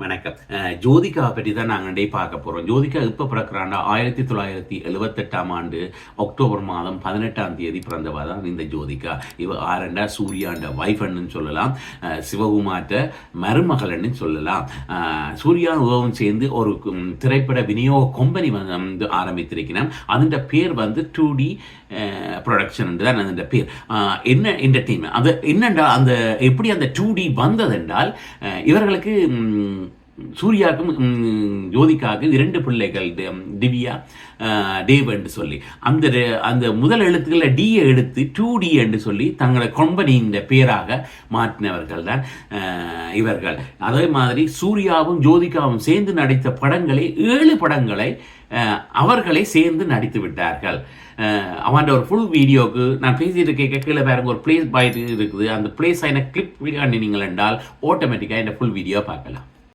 வணக்கம். ஜோதிகாவை பற்றி தான் நாங்கள் பார்க்க போகிறோம். ஜோதிகா இப்போ பிறக்கிறாண்டா 1978 ஆண்டு அக்டோபர் மாதம் 18ஆம் தேதி பிறந்தவா தான் இந்த ஜோதிகா. இவ ஆரண்டா சூர்யாண்ட வைஃப்னு சொல்லலாம், சிவகுமார்ட்ட மருமகள்னு சொல்லலாம். சூர்யா உதவும் சேர்ந்து ஒரு திரைப்பட விநியோக கம்பெனி வந்து ஆரம்பித்திருக்கிறேன். அதன் பேர் வந்து 2D ப்ரொடக்ஷன் தான் அந்த பேர். என்ன என்டர்டெயின்மெண்ட் அது என்னென்றா அந்த எப்படி அந்த 2D வந்ததென்றால் இவர்களுக்கு சூர்யாவுக்கும் ஜோதிகாவுக்கு 2 பிள்ளைகள், திவ்யா, டேவ் என்று சொல்லி அந்த முதல் எழுத்துக்களை டியை எடுத்து 2D என்று சொல்லி தங்களை கம்பெனியின் பேராக மாற்றினவர்கள் தான் இவர்கள். அதே மாதிரி சூர்யாவும் ஜோதிகாவும் சேர்ந்து நடித்த படங்களை 7 படங்களை அவர்களை சேர்ந்து நடித்து விட்டார்கள். அவன் ஒரு ஃபுல் வீடியோக்கு நான் பேசிட்டு கேட்க கீழே பாருங்க ஒரு பிளேஸ் பாயிட்டு இருக்குது. அந்த பிளேஸ் ஆன கிளிப் வீடியோ நீங்கள் என்றால் ஆட்டோமேட்டிக்காக இந்த ஃபுல் வீடியோ பார்க்கலாம்.